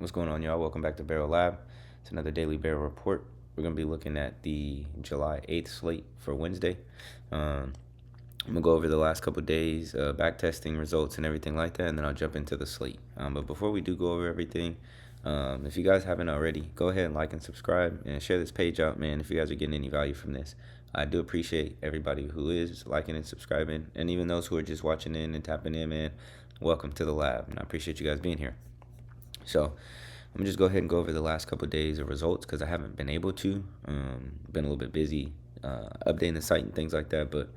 What's going on, y'all? Welcome back to Barrel Lab. It's another daily barrel report. We're going to be looking at the July 8th slate for Wednesday. I'm going to go over the last couple days, back testing results and everything like that, and then I'll jump into the slate. But before we do go over everything, if you guys haven't already, go ahead and like and subscribe and share this page out, man, if you guys are getting any value from this. I do appreciate everybody who is liking and subscribing, and even those who are just watching in and tapping in, man. Welcome to the lab, and I appreciate you guys being here. So I'm gonna just go ahead and go over the last couple of days of results because I haven't been able to. Been a little bit busy updating the site and things like that. But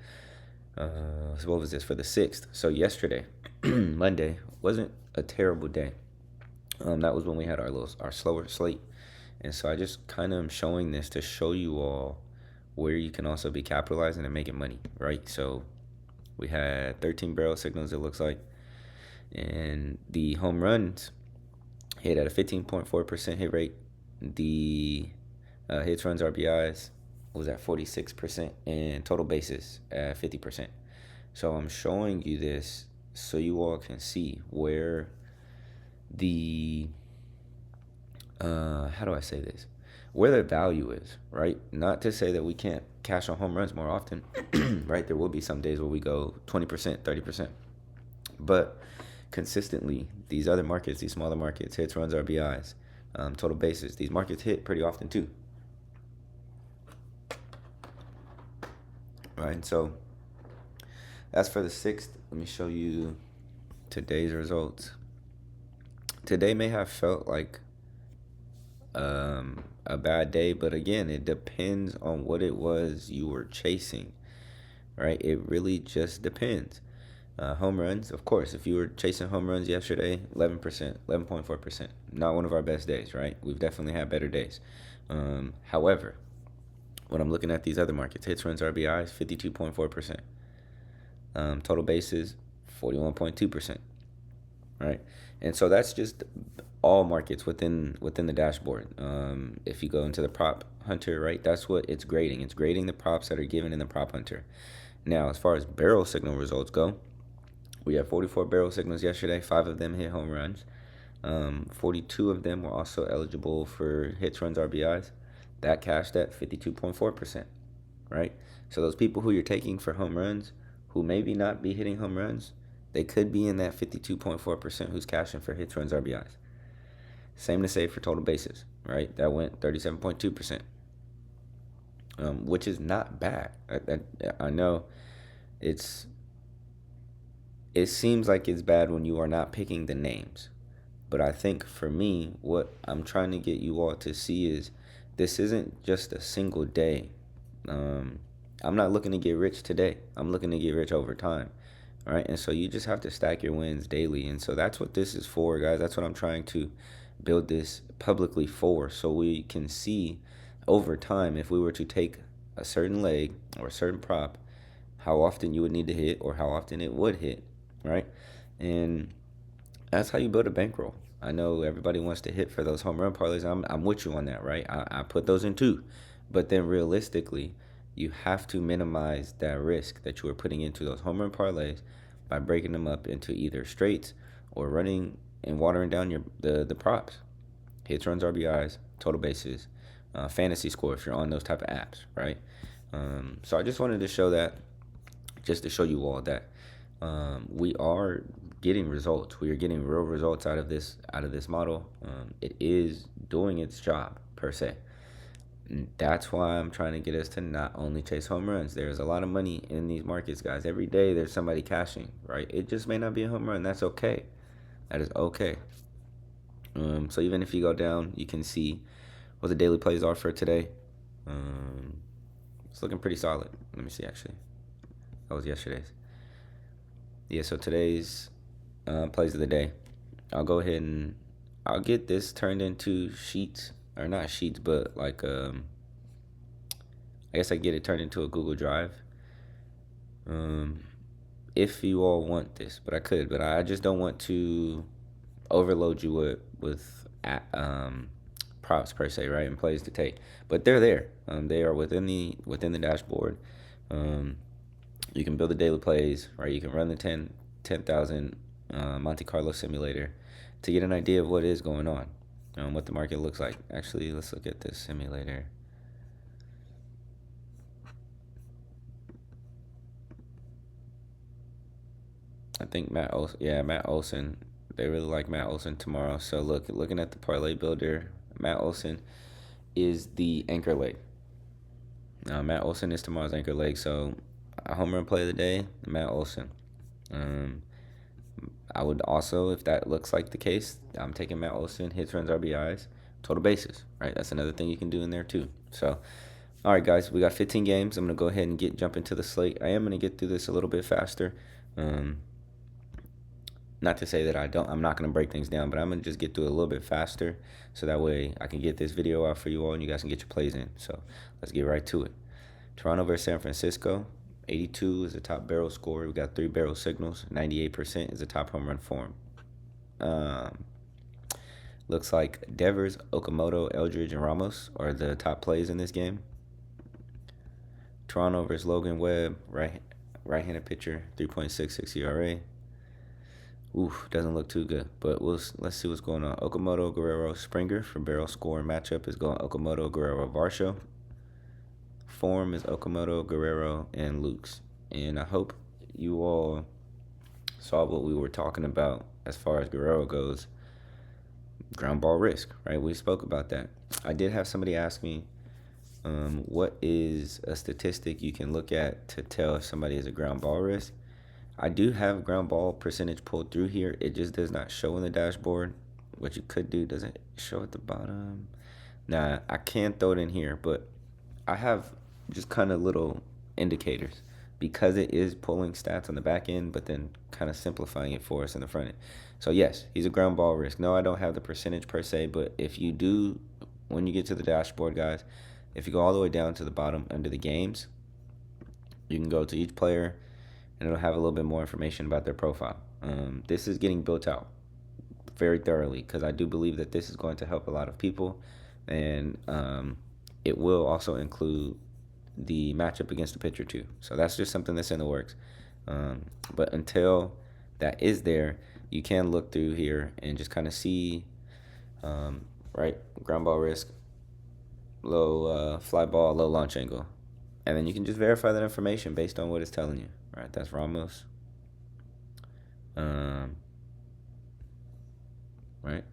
so what was this for the 6th? So yesterday, Monday, wasn't a terrible day. That was when we had our slower slate, and so I just kind of am showing this to show you all where you can also be capitalizing and making money, right? So we had 13 barrel signals, it looks like, and the home runs hit at a 15.4% hit rate. The hits, runs, RBIs was at 46%, and total bases at 50%. So I'm showing you this so you all can see where the how do I say this? Where the value is, right? Not to say that we can't cash on home runs more often, right? There will be some days where we go 20%, 30%, but consistently, these other markets, these smaller markets, hits, runs, RBIs, total bases, these markets hit pretty often too. Right, so that's for the 6th. Let me show you today's results. Today may have felt like a bad day, but again, it depends on what it was you were chasing, right? It really just depends. Home runs, of course, if you were chasing home runs yesterday, 11%, 11.4%. Not one of our best days, right? We've definitely had better days. However, when I'm looking at these other markets, hits, runs, RBIs, 52.4%. Total bases, 41.2%, right? And so that's just all markets within the dashboard. If you go into the prop hunter, right, that's what it's grading. It's grading the props that are given in the prop hunter. Now, as far as barrel signal results go, we had 44 barrel signals yesterday. 5 of them hit home runs. 42 of them were also eligible for hits, runs, RBIs. That cashed at 52.4%, right? So those people who you're taking for home runs, who maybe not be hitting home runs, they could be in that 52.4% who's cashing for hits, runs, RBIs. Same to say for total bases, right? That went 37.2%, which is not bad. I know it seems like it's bad when you are not picking the names. But I think for me, what I'm trying to get you all to see is this isn't just a single day. I'm not looking to get rich today. I'm looking to get rich over time, right? And so you just have to stack your wins daily. And so that's what this is for, guys. That's what I'm trying to build this publicly for, so we can see over time if we were to take a certain leg or a certain prop, how often you would need to hit or how often it would hit, right? And that's how you build a bankroll. I know everybody wants to hit for those home run parlays. I'm with you on that, right? I put those in too. But then realistically, you have to minimize that risk that you are putting into those home run parlays by breaking them up into either straights or running and watering down the props. Hits, runs, RBIs, total bases, fantasy score if you're on those type of apps, right? So I just wanted to show that, just to show you all that we are getting results. We are getting real results out of this model. It is doing its job per se. And that's why I'm trying to get us to not only chase home runs. There's a lot of money in these markets, guys. Every day there's somebody cashing, right? It just may not be a home run. That's okay. That is okay. So even if you go down, you can see what the daily plays are for today. It's looking pretty solid. Let me see, actually. That was yesterday's. Yeah, so today's plays of the day. I'll go ahead and I'll get this turned into sheets. Or not sheets, but like, I guess I get it turned into a Google Drive. If you all want this, but I could. But I just don't want to overload you with props per se, right, and plays to take. But they're there. They are within the dashboard. You can build the daily plays, right? You can run the 10,000 Monte Carlo simulator to get an idea of what is going on. what the market looks like. Actually, let's look at this simulator. I think Matt Olson. They really like Matt Olson tomorrow. So looking at the parlay builder, Matt Olson is the anchor leg. Matt Olson is tomorrow's anchor leg. So a home run play of the day, Matt Olson. I would also, if that looks like the case, I'm taking Matt Olson, hits, runs, RBIs, total bases, right? That's another thing you can do in there too. So, all right, guys, we got 15 games. I'm going to go ahead and jump into the slate. I am going to get through this a little bit faster. Not to say that I'm not going to break things down, but I'm going to just get through it a little bit faster so that way I can get this video out for you all and you guys can get your plays in. So let's get right to it. Toronto versus San Francisco. 82 is the top barrel score. We got 3 barrel signals. 98% is the top home run form. Looks like Devers, Okamoto, Eldridge, and Ramos are the top plays in this game. Toronto versus Logan Webb, right-handed pitcher, 3.66 ERA. Oof, doesn't look too good, but let's see what's going on. Okamoto, Guerrero, Springer for barrel score matchup is going Okamoto, Guerrero, Varsho. Form is Okamoto, Guerrero, and Lukes. And I hope you all saw what we were talking about as far as Guerrero goes. Ground ball risk, right? We spoke about that. I did have somebody ask me, what is a statistic you can look at to tell if somebody is a ground ball risk? I do have ground ball percentage pulled through here. It just does not show in the dashboard. What you could do, does it show at the bottom? Nah, I can throw it in here, but I have just kind of little indicators because it is pulling stats on the back end, but then kind of simplifying it for us in the front end. So yes, he's a ground ball risk. No, I don't have the percentage per se, but if you do, when you get to the dashboard, guys, if you go all the way down to the bottom under the games, you can go to each player and it'll have a little bit more information about their profile. This is getting built out very thoroughly because I do believe that this is going to help a lot of people, and it will also include the matchup against the pitcher too. So that's just something that's in the works. But until that is there, you can look through here and just kind of see, right, ground ball risk, low fly ball, low launch angle. And then you can just verify that information based on what it's telling you. All right, that's Ramos. Right,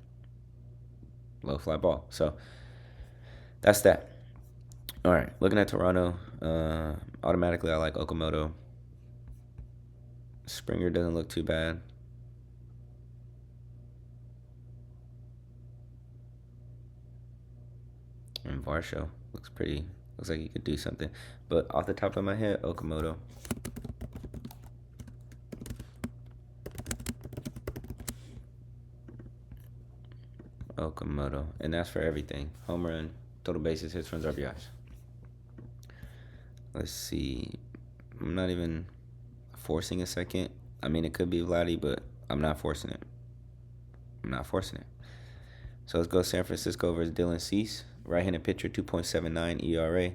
low fly ball. So that's that. All right, looking at Toronto, automatically I like Okamoto. Springer doesn't look too bad. And Varsho looks like he could do something. But off the top of my head, Okamoto. And that's for everything. Home run, total bases, hits, runs, RBIs. Let's see. I'm not even forcing a second. I mean, it could be Vladdy, but I'm not forcing it. So let's go San Francisco versus Dylan Cease. Right-handed pitcher, 2.79 ERA.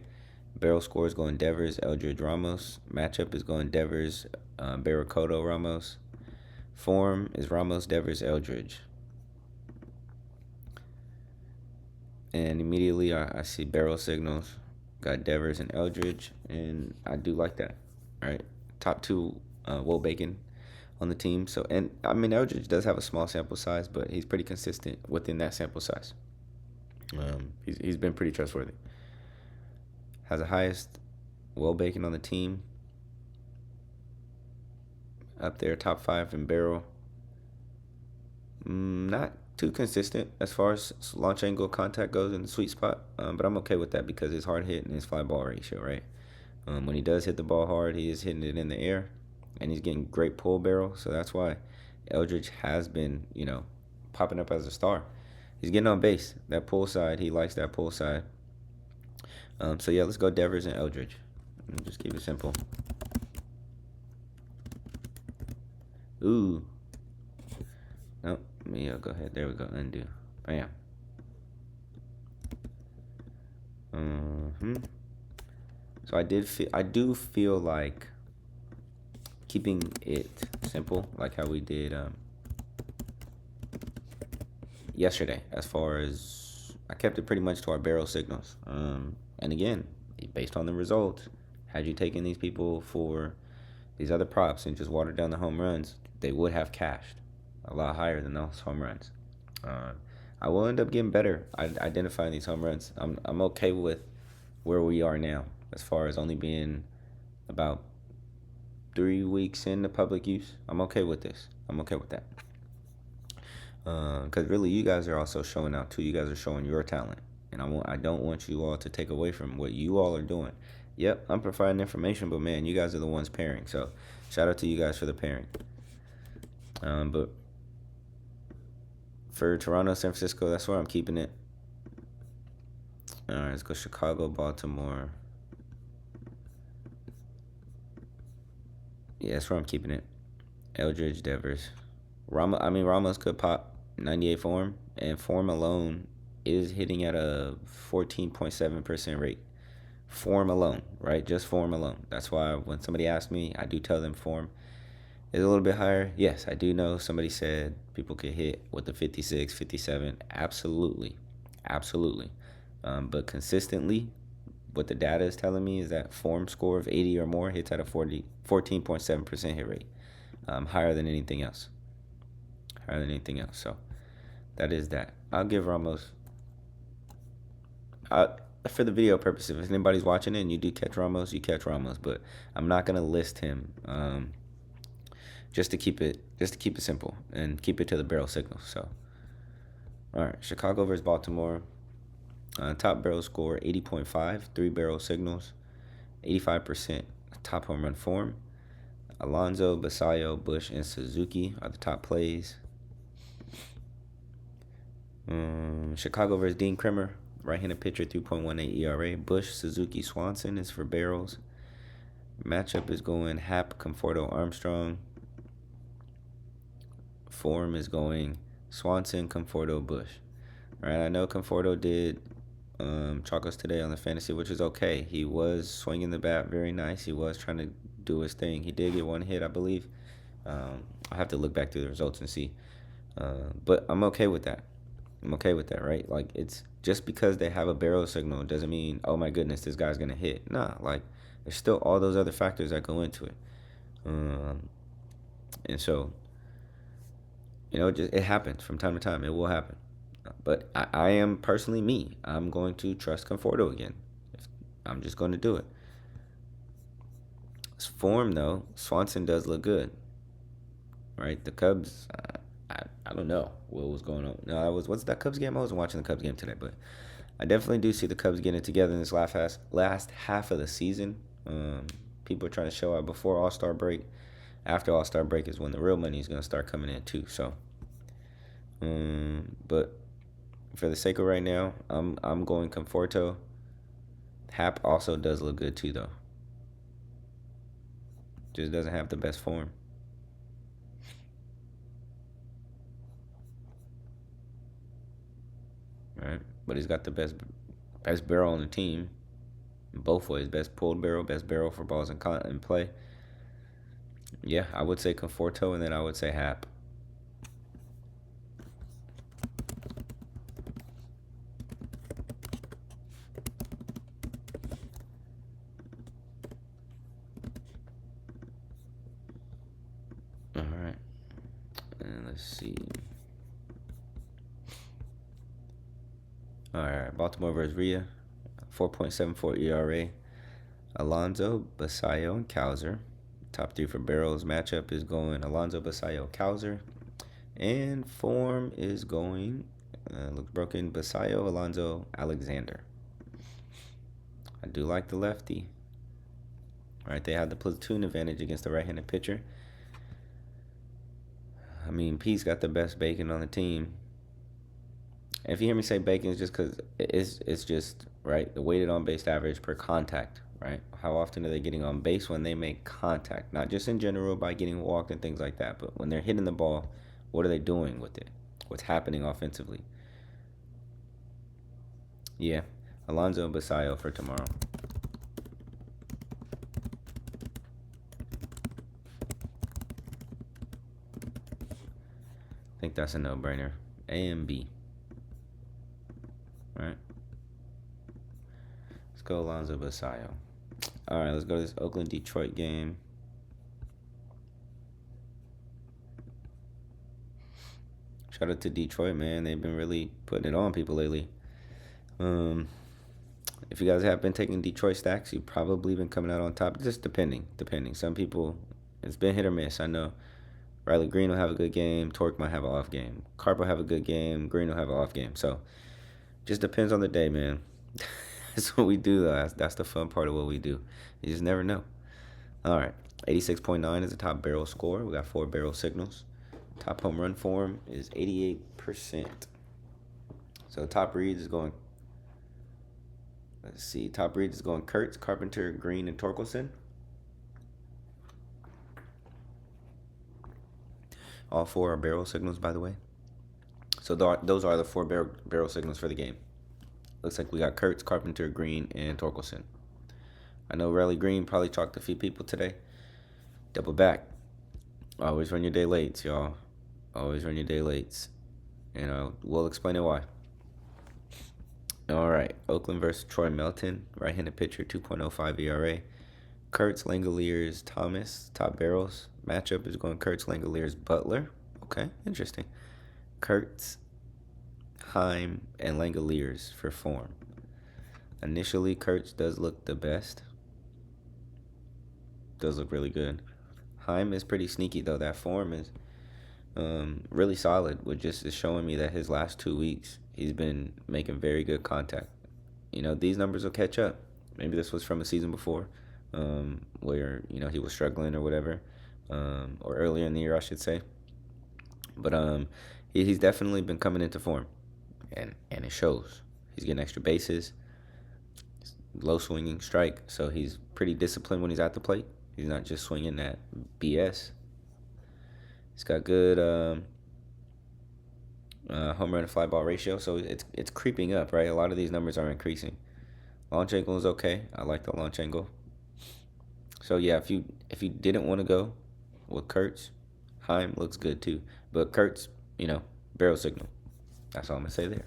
Barrel score is going Devers, Eldridge, Ramos. Matchup is going Devers, Barracoto, Ramos. Form is Ramos, Devers, Eldridge. And immediately I see barrel signals. Got Devers and Eldridge, and I do like that. All right, top 2 Will Bacon on the team. So, and I mean, Eldridge does have a small sample size, but he's pretty consistent within that sample size. He's been pretty trustworthy. Has the highest Will Bacon on the team. Up there, top 5 in barrel. Not too consistent as far as launch angle contact goes in the sweet spot, but I'm okay with that because his hard hit and his fly ball ratio, right? When he does hit the ball hard, he is hitting it in the air, and he's getting great pull barrel, so that's why Eldridge has been, popping up as a star. He's getting on base. That pull side, he likes that pull side. So yeah, let's go Devers and Eldridge. Just keep it simple. Ooh. Nope. Yeah, go ahead. There we go. Undo. Bam. So I do feel like keeping it simple, like how we did yesterday. As far as I kept it pretty much to our barrel signals. And again, based on the results, had you taken these people for these other props and just watered down the home runs, they would have cashed a lot higher than those home runs. I will end up getting better at identifying these home runs. I'm okay with where we are now, as far as only being about 3 weeks into public use. I'm okay with this. I'm okay with that. Because really, you guys are also showing out too. You guys are showing your talent, and I don't want you all to take away from what you all are doing. Yep, I'm providing information, but man, you guys are the ones pairing. So, shout out to you guys for the pairing. But for Toronto, San Francisco, that's where I'm keeping it. All right, let's go Chicago, Baltimore. Yeah, that's where I'm keeping it. Eldridge, Devers. Ramos could pop 98 form, and form alone is hitting at a 14.7% rate. Form alone, right? Just form alone. That's why when somebody asks me, I do tell them form is a little bit higher. Yes, I do know somebody said people could hit with the 56, 57. Absolutely. Absolutely. But consistently, what the data is telling me is that form score of 80 or more hits at a 14.7% hit rate. Higher than anything else. Higher than anything else. So that is that. I'll give Ramos. For the video purposes, if anybody's watching it and you do catch Ramos, you catch Ramos. But I'm not gonna list him. Just to keep it simple and keep it to the barrel signal. So, all right, Chicago versus Baltimore. Top barrel score 80.5, 3 barrel signals, 85% top home run form. Alonso, Basayo, Bush, and Suzuki are the top plays. Chicago versus Dean Kremer, right-handed pitcher, 3.18 ERA. Bush, Suzuki, Swanson is for barrels. Matchup is going Hap, Conforto, Armstrong. Form is going Swanson, Conforto, Bush. All right, I know Conforto did Chocos today on the fantasy, which is okay. He was swinging the bat very nice. He was trying to do his thing. He did get one hit, I believe. I'll have to look back through the results and see. But I'm okay with that. I'm okay with that, right? Like, it's just because they have a barrel signal doesn't mean, oh my goodness, this guy's going to hit. Nah, like, there's still all those other factors that go into it. And so, it happens from time to time. It will happen. But I am personally me. I'm going to trust Conforto again. I'm just going to do it. His form, though, Swanson does look good. Right? The Cubs, I don't know what was going on. No, what's that Cubs game? I wasn't watching the Cubs game today, but I definitely do see the Cubs getting it together in this last half of the season. People are trying to show out before All-Star break. After All-Star break is when the real money is going to start coming in too. So, but for the sake of right now, I'm going Conforto. Hap also does look good too, though. Just doesn't have the best form. Right, but he's got the best barrel on the team. Both ways, best pulled barrel, best barrel for balls in play. Yeah, I would say Conforto, and then I would say Hap. All right, and let's see. All right, Baltimore versus Rhea, 4.74 ERA. Alonso, Basayo, and Cowser. Top 3 for barrels. Matchup is going Alonso, Basayo, Cowser. And form is going, looks broken, Basayo, Alonso, Alexander. I do like the lefty. All right, they have the platoon advantage against the right-handed pitcher. I mean, Pete's got the best bacon on the team. And if you hear me say bacon, it's just because it's just, right, the weighted on-base average per contact, right? How often are they getting on base when they make contact? Not just in general by getting walked and things like that, but when they're hitting the ball, what are they doing with it? What's happening offensively? Yeah, Alonso and Basayo for tomorrow. I think that's a no-brainer. A and B. go Alonzo Basayo. All right, let's go to this Oakland-Detroit game. Shout out to Detroit, man. They've been really putting it on people lately. If you guys have been taking Detroit stacks, you've probably been coming out on top. Just depending. Some people, it's been hit or miss. I know Riley Green will have a good game. Torque might have an off game. Carp will have a good game. Green will have an off game. So, just depends on the day, man. That's what we do, though. That's the fun part of what we do. You just never know. All right. 86.9 is the top barrel score. We got 4 barrel signals. Top home run form is 88%. So top reads is going, let's see, top reads is going Kurtz, Carpenter, Green, and Torkelson. All 4 are barrel signals, by the way. So those are the 4 barrel signals for the game. Looks like we got Kurtz, Carpenter, Green, and Torkelson. I know Riley Green probably chalked a few people today. Double back. Always run your day lates, y'all. Always run your day lates. And we'll explain it why. All right. Oakland versus Troy Melton. Right-handed pitcher, 2.05 ERA. Kurtz, Langoliers, Thomas. Top barrels. Matchup is going Kurtz, Langoliers, Butler. Okay, interesting. Kurtz, Heim, and Langoliers for form. Initially, Kurtz does look the best. Does look really good. Heim is pretty sneaky, though. That form is really solid, which just is showing me that his last 2 weeks, he's been making very good contact. These numbers will catch up. Maybe this was from a season before where, he was struggling or whatever, or earlier in the year, I should say. But he's definitely been coming into form, and it shows. He's getting extra bases, low swinging strike, so he's pretty disciplined when he's at the plate. He's not just swinging that BS. He's got good home run to fly ball ratio, so it's creeping up, right? A lot of these numbers are increasing. Launch angle is okay. I like the launch angle. So yeah, if you didn't want to go with Kurtz, Heim looks good too. But Kurtz, barrel signal. That's all I'm gonna say there.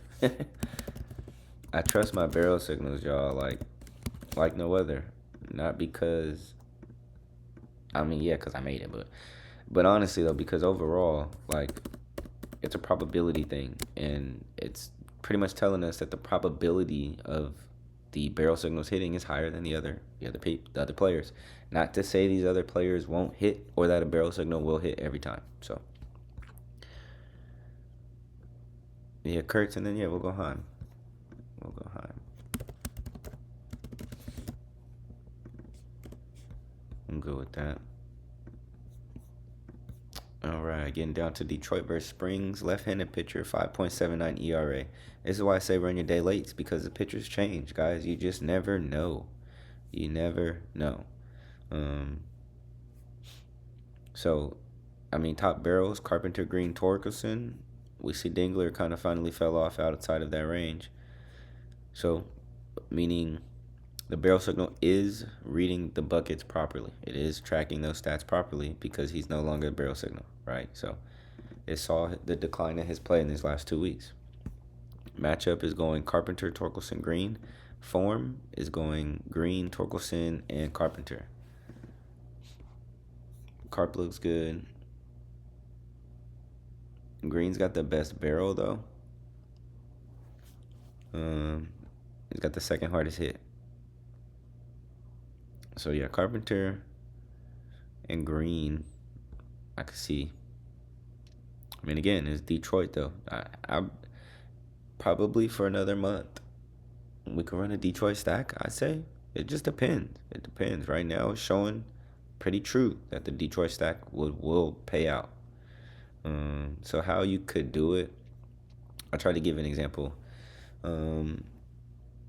I trust my barrel signals, y'all, like no other. Not because, because I made it, but honestly though, because overall, it's a probability thing, and it's pretty much telling us that the probability of the barrel signals hitting is higher than the other players. Not to say these other players won't hit or that a barrel signal will hit every time. So yeah, Kurtz, and then we'll go Heim. I'm good with that. All right, getting down to Detroit versus Springs. Left-handed pitcher, 5.79 ERA. This is why I say run your day lates, because the pitchers change, guys. You just never know. You never know. Top barrels, Carpenter, Green, Torkelson. We see Dingler kind of finally fell off outside of that range. So, meaning the barrel signal is reading the buckets properly. It is tracking those stats properly because he's no longer a barrel signal, right? So it saw the decline in his play in these last 2 weeks. Matchup is going Carpenter, Torkelson, Green. Form is going Green, Torkelson, and Carpenter. Carp looks good. Green's got the best barrel, though. He's got the second hardest hit. So, yeah, Carpenter and Green, I can see. Again, it's Detroit, though. I probably for another month, we could run a Detroit stack, I'd say. It just depends. It depends. Right now, it's showing pretty true that the Detroit stack will pay out. So how you could do it, I'll try to give an example.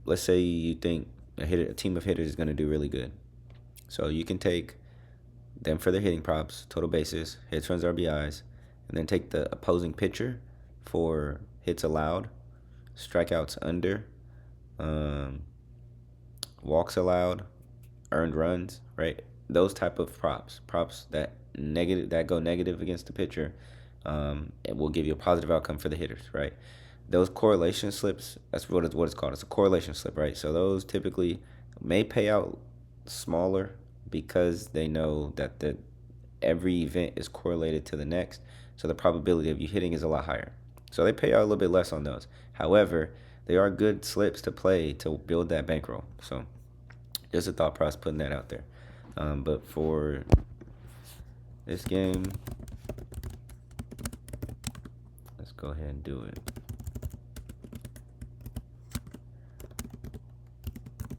Let's say you think a team of hitters is going to do really good. So you can take them for their hitting props, total bases, hits, runs, RBIs, and then take the opposing pitcher for hits allowed, strikeouts under, walks allowed, earned runs, right? Those type of props that go negative against the pitcher, it will give you a positive outcome for the hitters, right? Those correlation slips, that's what it's called. It's a correlation slip, right? So those typically may pay out smaller because they know that every event is correlated to the next, so the probability of you hitting is a lot higher. So they pay out a little bit less on those. However, they are good slips to play to build that bankroll. So just a thought process putting that out there. But for this game, let's go ahead and do it.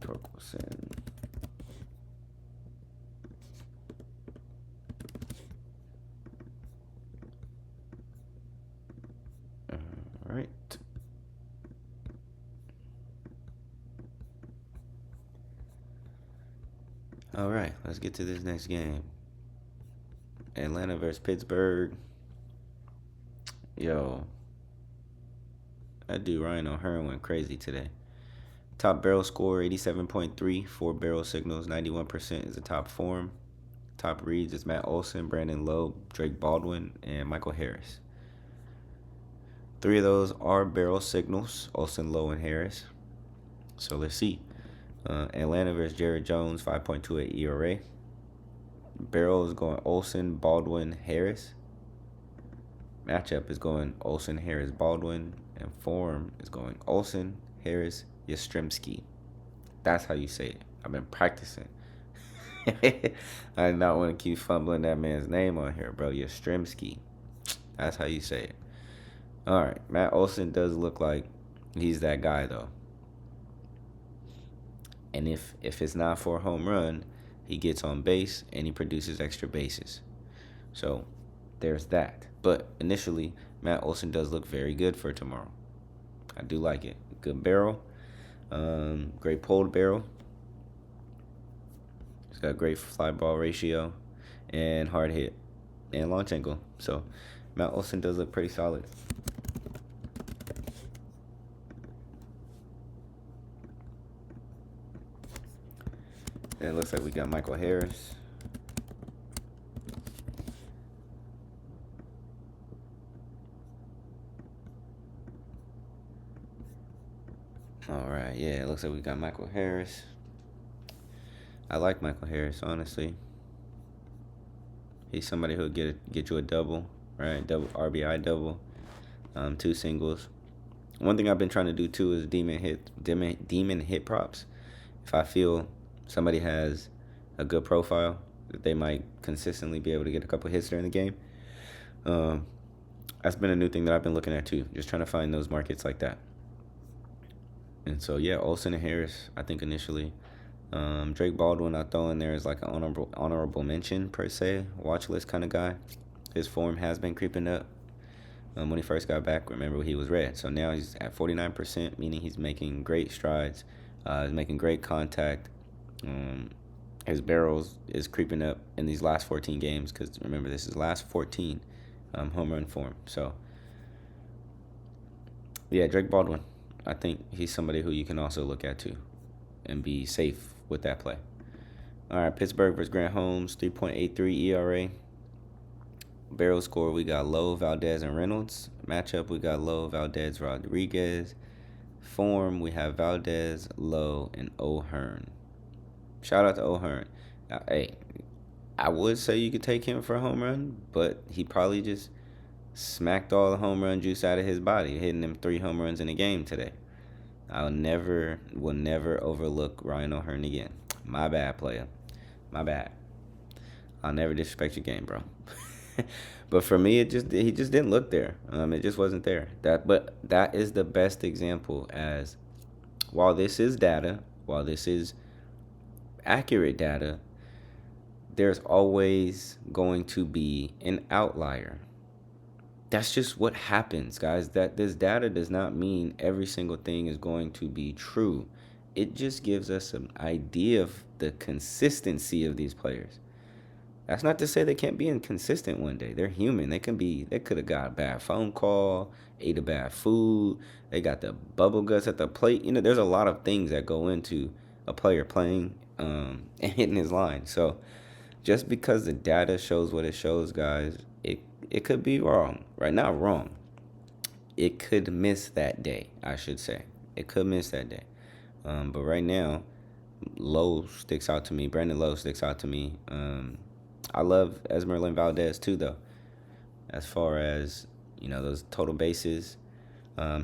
Torkelson. All right. All right, let's get to this next game. Atlanta versus Pittsburgh. Yo, that dude Ryan O'Hearn went crazy today. Top barrel score 87.3, 4 barrel signals, 91% is the top form. Top reads is Matt Olson, Brandon Lowe, Drake Baldwin, and Michael Harris. 3 of those are barrel signals, Olson, Lowe, and Harris. So let's see. Atlanta versus Jared Jones, 5.28 ERA. Barrel is going Olson, Baldwin, Harris. Matchup is going Olson, Harris, Baldwin. And form is going Olson, Harris, Yastrzemski. That's how you say it. I've been practicing. I do not want to keep fumbling that man's name on here, bro. Yastrzemski. That's how you say it. All right. Matt Olson does look like he's that guy, though. And if it's not for a home run, he gets on base and he produces extra bases. So there's that. But initially, Matt Olson does look very good for tomorrow. I do like it. Good barrel. Great pulled barrel. He's got great fly ball ratio and hard hit and launch angle. So Matt Olson does look pretty solid. And it looks like we got Michael Harris. All right, yeah, it looks like we got Michael Harris. I like Michael Harris, honestly. He's somebody who'll get you a double, right? Double RBI double, 2 singles. One thing I've been trying to do too is demon hit props. If I feel somebody has a good profile, that they might consistently be able to get a couple hits during the game. That's been a new thing that I've been looking at too. Just trying to find those markets like that. And so yeah, Olson and Harris, I think initially. Drake Baldwin I throw in there as like an honorable mention per se, watch list kind of guy. His form has been creeping up. When he first got back, remember he was red. So now he's at 49%, meaning he's making great strides. He's making great contact. His barrels is creeping up in these last 14 games because remember this is last 14 home run form. So yeah, Drake Baldwin. I think he's somebody who you can also look at too and be safe with that play. All right, Pittsburgh versus Grant Holmes, 3.83 ERA. Barrel score, we got Lowe, Valdez, and Reynolds. Matchup, we got Lowe, Valdez, Rodriguez. Form, we have Valdez, Lowe, and O'Hearn. Shout out to O'Hearn. Hey, I would say you could take him for a home run, but he probably just smacked all the home run juice out of his body, hitting them 3 home runs in a game today. Will never overlook Ryan O'Hearn again. My bad, player. My bad. I'll never disrespect your game, bro. But for me, he just didn't look there. It just wasn't there. But that is the best example. As while this is data, while this is accurate data, there's always going to be an outlier. That's just what happens, guys. That this data does not mean every single thing is going to be true. It just gives us an idea of the consistency of these players. That's not to say they can't be inconsistent one day. They're human. They could have got a bad phone call, ate a bad food. They got the bubble guts at the plate. There's a lot of things that go into a player playing and hitting his line. So just because the data shows what it shows, guys, it could be wrong. Right? Not wrong. It could miss that day, I should say. It could miss that day. But right now, Lowe sticks out to me. Brandon Lowe sticks out to me. I love Esmeralda Valdez too, though. As far as those total bases,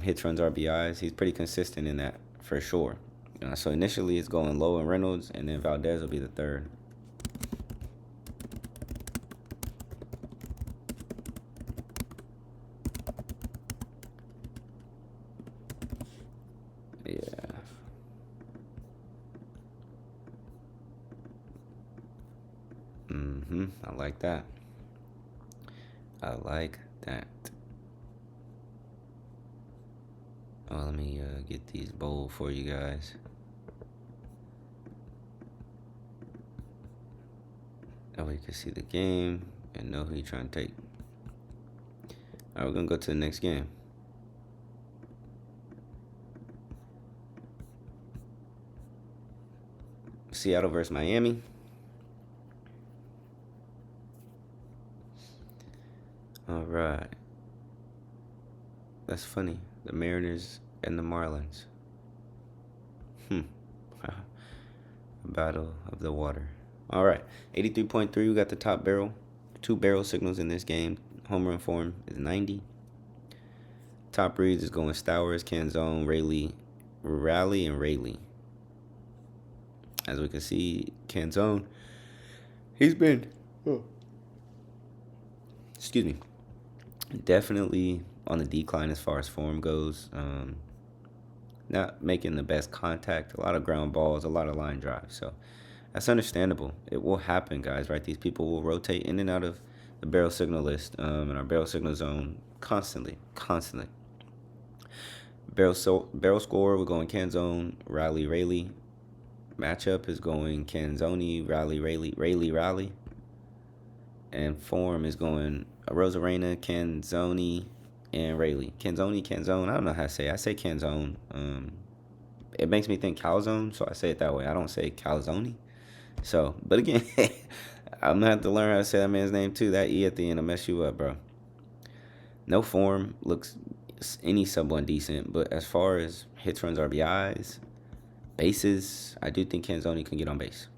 hits, runs, RBIs, he's pretty consistent in that for sure. So initially it's going Lowe and Reynolds, and then Valdez will be the third. Yeah. I like that. I like that. Oh, let me get these bold for you guys. That way you can see the game and know who you're trying to take. All right, we're going to go to the next game. Seattle versus Miami. All right. That's funny. The Mariners and the Marlins. Battle of the water. All right. 83.3. We got the top barrel. 2 barrel signals in this game. Home run form is 90. Top reads is going Stowers, Canzone, Raleigh, and Rayleigh. As we can see, Canzone, he's been, definitely on the decline as far as form goes. Not making the best contact, a lot of ground balls, a lot of line drives. So that's understandable. It will happen, guys, right? These people will rotate in and out of the barrel signal list in our barrel signal zone constantly. Barrel score, we're going Canzone, Raleigh. Matchup is going Canzone, Raleigh. And form is going Rosarena, Canzone, and Rayleigh. Canzone, I don't know how to say it. I say Canzone. It makes me think calzone, so I say it that way. I don't say calzone. So, but again, I'm going to have to learn how to say that man's name too. That E at the end will mess you up, bro. No form, looks any sub one decent, but as far as hits, runs, RBIs, bases, I do think Canzone can get on base.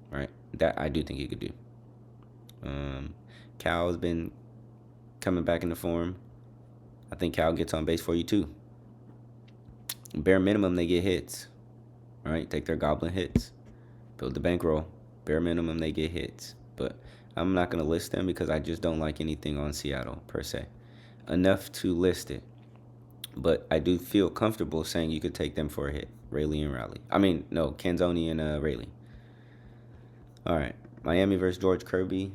Right? That I do think he could do. Cal's been coming back into form. I think Cal gets on base for you too. Bare minimum, they get hits. Right? Take their goblin hits. Build the bankroll. Bare minimum, they get hits. But I'm not going to list them because I just don't like anything on Seattle per se. Enough to list it. But I do feel comfortable saying you could take them for a hit. Rayleigh and Raleigh. Canzone and Rayleigh. All right. Miami versus George Kirby.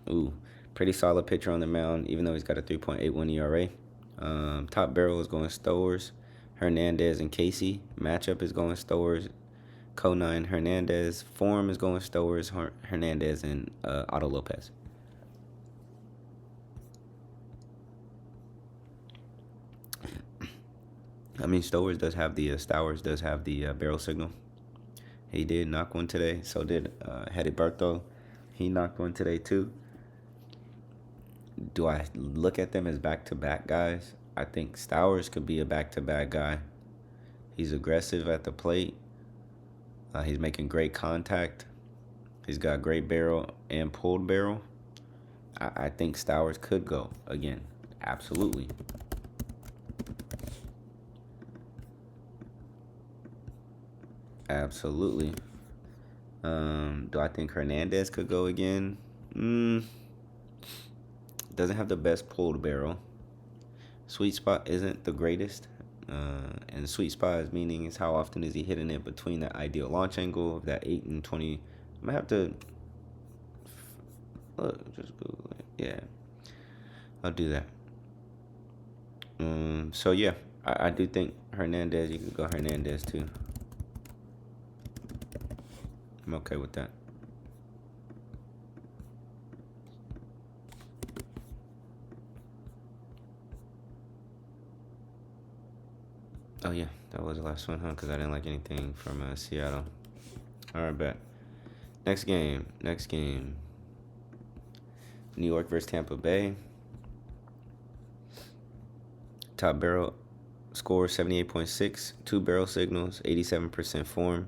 Ooh, pretty solid pitcher on the mound, even though he's got a 3.81 ERA. Top barrel is going Stowers, Hernandez, and Casey. Matchup is going Stowers, Conine, Hernandez. Form is going Stowers, Hernandez, and Otto Lopez. Stowers does have the barrel signal. He did knock one today. So did Heriberto. He knocked one today too. Do I look at them as back-to-back guys? I think Stowers could be a back-to-back guy. He's aggressive at the plate. He's making great contact. He's got great barrel and pulled barrel. I think Stowers could go again. Absolutely. Do I think Hernandez could go again? Doesn't have the best pulled barrel. Sweet spot isn't the greatest. And sweet spot is meaning is how often is he hitting it between that ideal launch angle of that 8 and 20. I might have to just Google it. Yeah, I'll do that. So yeah, I do think Hernandez. You could go Hernandez too. I'm okay with that. Oh yeah, that was the last one, huh? Because I didn't like anything from Seattle. All right, bet. Next game. New York versus Tampa Bay. Top barrel score 78.6. 2 barrel signals, 87% form.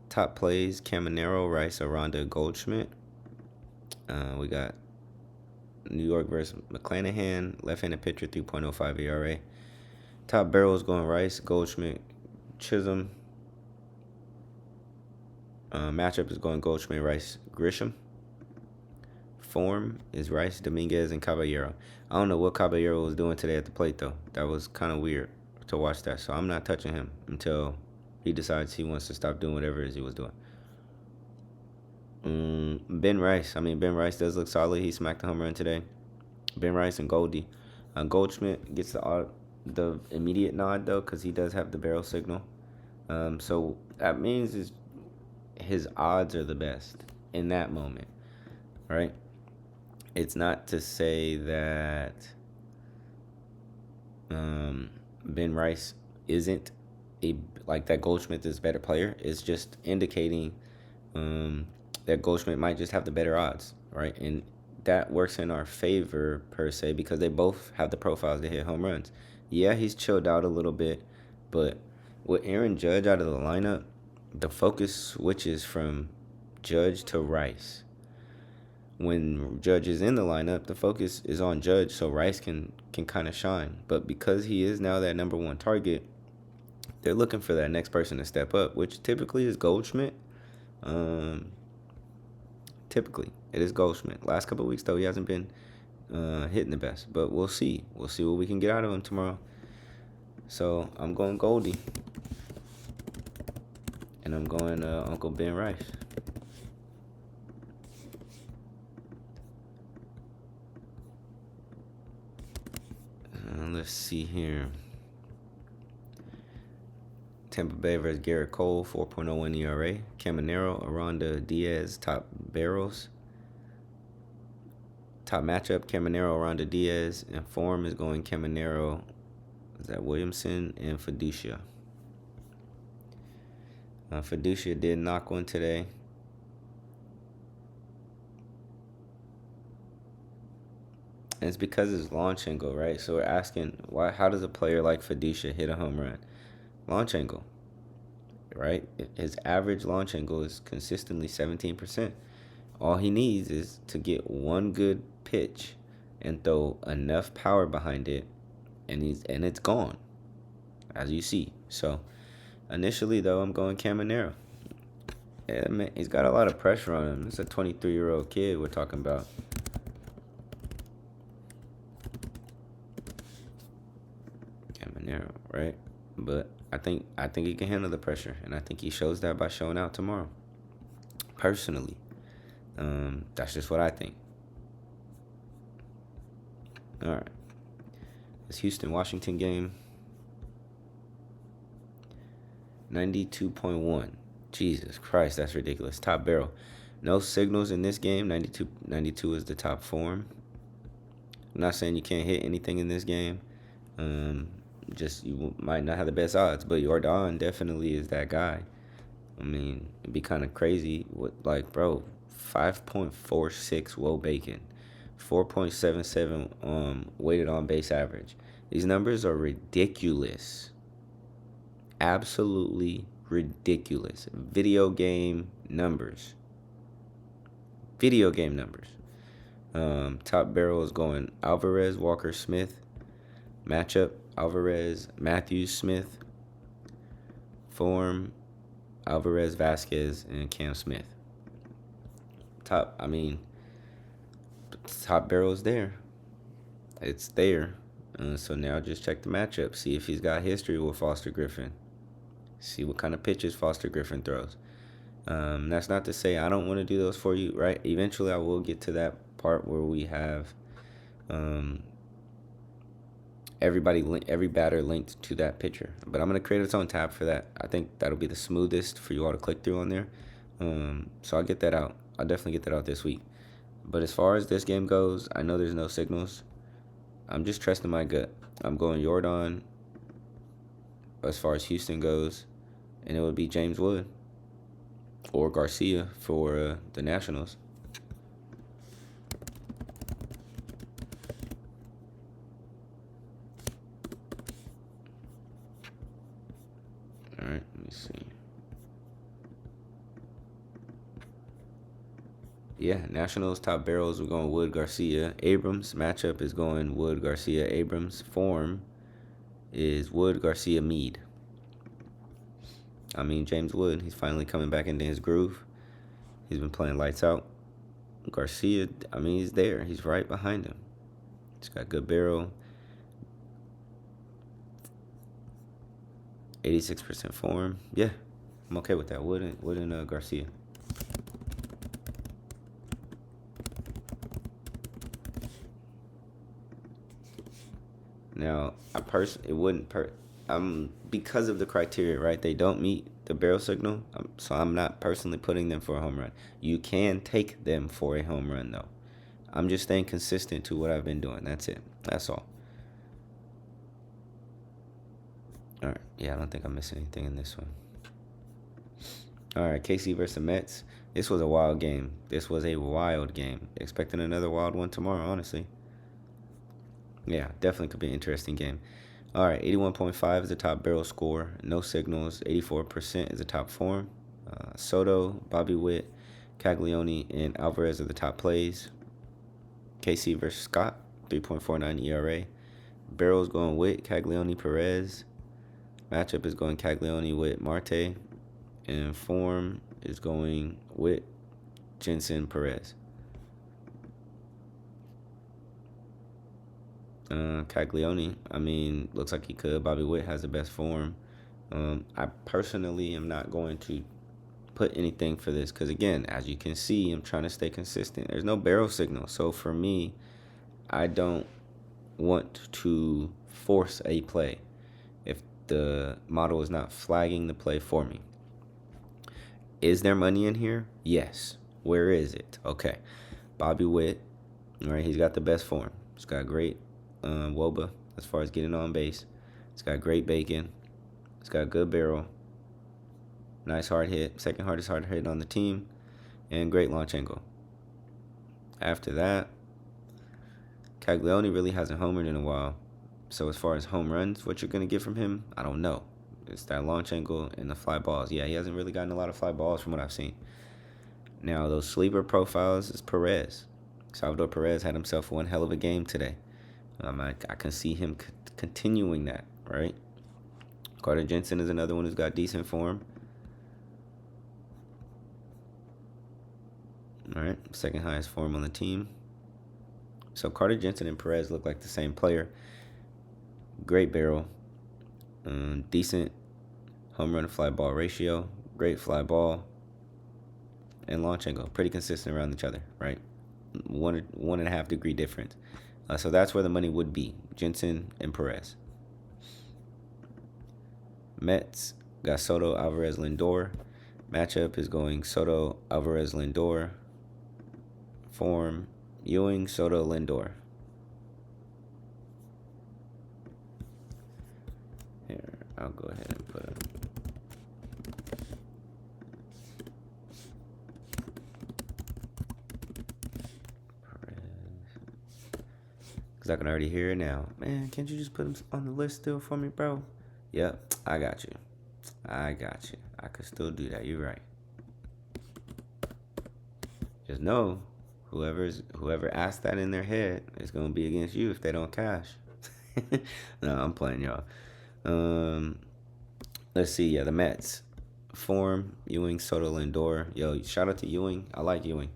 Top plays: Caminero, Rice, Aranda, Goldschmidt. We got New York versus McClanahan, left-handed pitcher, 3.05 ERA. Top barrels going Rice, Goldschmidt, Chisholm. Matchup is going Goldschmidt, Rice, Grisham. Form is Rice, Dominguez, and Caballero. I don't know what Caballero was doing today at the plate, though. That was kind of weird to watch that. So I'm not touching him until he decides he wants to stop doing whatever it is he was doing. Ben Rice. Ben Rice does look solid. He smacked the home run today. Ben Rice and Goldie. Goldschmidt gets the immediate nod, though, because he does have the barrel signal. So that means his odds are the best in that moment, right? It's not to say that Ben Rice isn't that Goldschmidt is a better player. It's just indicating that Goldschmidt might just have the better odds, right? And that works in our favor, per se, because they both have the profiles to hit home runs. Yeah, he's chilled out a little bit, but with Aaron Judge out of the lineup, the focus switches from Judge to Rice. When Judge is in the lineup, the focus is on Judge, so Rice can kind of shine. But because he is now that number one target, they're looking for that next person to step up, which typically is Goldschmidt. Typically, it is Goldschmidt. Last couple of weeks, though, he hasn't been hitting the best. But we'll see. We'll see what we can get out of him tomorrow. So I'm going Goldie. And I'm going Uncle Ben Rice. Let's see here. Tampa Bay versus Garrett Cole, 4.01 ERA. Caminero, Aranda, Diaz, top barrels. Top matchup, Caminero, Aranda, Diaz. And form is going Caminero, is that Williamson, and Fiducia. Fiducia did knock one today. And it's because it's launch angle, right? So we're asking, how does a player like Fiducia hit a home run? Launch angle, right? His average launch angle is consistently 17%. All he needs is to get one good pitch and throw enough power behind it, and it's gone, as you see. So initially, though, I'm going Caminero. Yeah, man, he's got a lot of pressure on him. It's a 23-year-old kid we're talking about. Caminero, right? But I think he can handle the pressure, and I think he shows that by showing out tomorrow. Personally, that's just what I think. All right, this Houston-Washington game. 92.1. Jesus Christ, that's ridiculous. Top barrel. No signals in this game. 92 is the top form. I'm not saying you can't hit anything in this game. Just you might not have the best odds, but Jordan definitely is that guy. It'd be kind of crazy. 5.46 Will Bacon, 4.77 weighted on base average. These numbers are ridiculous. Absolutely ridiculous. Video game numbers. Top barrel is going Alvarez, Walker, Smith. Matchup, Alvarez, Matthews, Smith. Form, Alvarez, Vasquez, and Cam Smith. Top barrel is there. It's there. So now just check the matchup. See if he's got history with Foster Griffin. See what kind of pitches Foster Griffin throws. That's not to say I don't want to do those for you, right? Eventually I will get to that part where we have every batter linked to that pitcher. But I'm going to create its own tab for that. I think that'll be the smoothest for you all to click through on there. So I'll get that out. I'll definitely get that out this week. But as far as this game goes, I know there's no signals. I'm just trusting my gut. I'm going Jordan as far as Houston goes, and it would be James Wood or Garcia for the Nationals. All right, let me see. Yeah, Nationals top barrels, we're going Wood Garcia. Abrams matchup is going Wood Garcia. Abrams form is Wood Garcia Mead. I mean, James Wood, he's finally coming back into his groove. He's been playing lights out. Garcia, I mean, he's there. He's right behind him. He's got good barrel. 86% form. Yeah, I'm okay with that. Wood and Garcia. Now, it wouldn't because of the criteria, right? They don't meet the barrel signal, so I'm not personally putting them for a home run. You can take them for a home run, though. I'm just staying consistent to what I've been doing. That's it. That's all. All right. Yeah, I don't think I'm missing anything in this one. All right, KC versus Mets. This was a wild game. Expecting another wild one tomorrow, honestly. Yeah, definitely could be an interesting game. All right, 81.5 is the top barrel score. No signals. 84% is the top form. Soto, Bobby Witt, Caglioni, and Alvarez are the top plays. KC versus Scott, 3.49 ERA. Barrels going Witt, Caglioni, Perez. Matchup is going Caglioni with Marte. And form is going Witt, Jensen, Perez. Caglioni, I mean, looks like he could. Bobby Witt has the best form. I personally am not going to put anything for this because, again, as you can see, I'm trying to stay consistent. There's no barrel signal. So for me, I don't want to force a play if the model is not flagging the play for me. Is there money in here? Yes. Where is it? Okay. Bobby Witt, all right, he's got the best form. He's got great WOBA as far as getting on base. He's got great bacon. He's got a good barrel. Nice hard hit. Second hardest hard hit on the team. And great launch angle. After that, Caglioni really hasn't homered in a while. So as far as home runs, what you're going to get from him, I don't know. It's that launch angle and the fly balls. Yeah, he hasn't really gotten a lot of fly balls from what I've seen. Now, those sleeper profiles is Perez. Salvador Perez had himself one hell of a game today. I can see him continuing that, right? Carter Jensen is another one who's got decent form. All right, second highest form on the team. So Carter Jensen and Perez look like the same player. Great barrel. Decent home run to fly ball ratio. Great fly ball. And launch angle. Pretty consistent around each other, right? 1.5 degree difference. So that's where the money would be. Jensen and Perez. Mets got Soto, Alvarez, Lindor. Matchup is going Soto, Alvarez, Lindor. Form, Ewing, Soto, Lindor. Here, I'll go ahead and put it. Because I can already hear it now. Man, can't you just put him on the list still for me, bro? Yep, I got you. I could still do that. You're right. Just know, whoever asked that in their head is gonna be against you if they don't cash. No, I'm playing, y'all. Let's see. Yeah, the Mets. Form, Ewing, Soto, Lindor. Yo, shout out to Ewing. I like Ewing.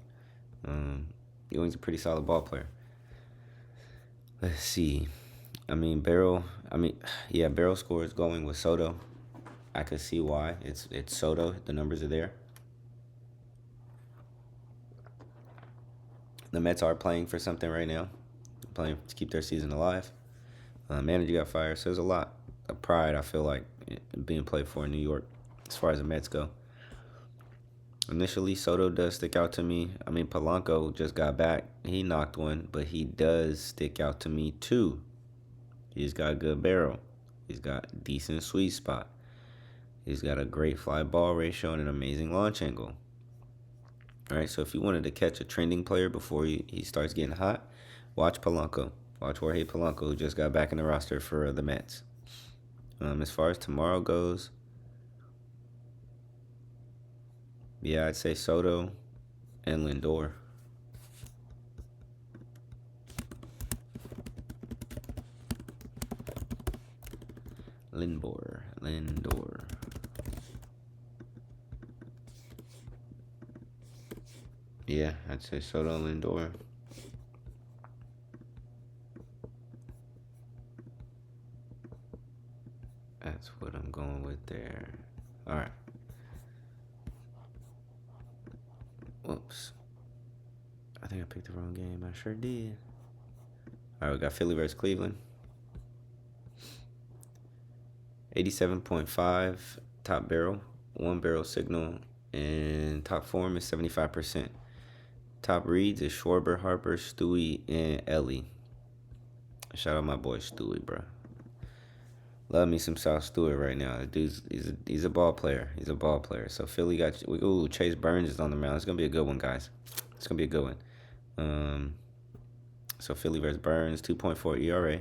Ewing's a pretty solid ball player. Let's see. Barrel score is going with Soto. I could see why. It's Soto. The numbers are there. The Mets are playing for something right now. Playing to keep their season alive. Manager got fired, so there's a lot of pride, I feel like, being played for in New York as far as the Mets go. Initially, Soto does stick out to me. Polanco just got back. He knocked one, but he does stick out to me too. He's got a good barrel. He's got decent sweet spot. He's got a great fly ball ratio and an amazing launch angle. All right, so if you wanted to catch a trending player before he starts getting hot, watch Polanco. Watch Jorge Polanco, who just got back in the roster for the Mets. As far as tomorrow goes, yeah, I'd say Soto and Lindor. Lindor. Yeah, I'd say Soto Lindor. That's what I'm going with there. All right. Whoops. I think I picked the wrong game. I sure did. All right, we got Philly versus Cleveland. 87.5 top barrel, 1 barrel signal, and top form is 75%. Top reads is Schwarber, Harper, Stewie, and Ellie. Shout out my boy Stewie, bro. Love me some South Stewart right now. The dude's he's a ball player. He's a ball player. So Philly got Chase Burns is on the mound. It's gonna be a good one, guys. It's gonna be a good one. So Philly versus Burns, 2.4 ERA.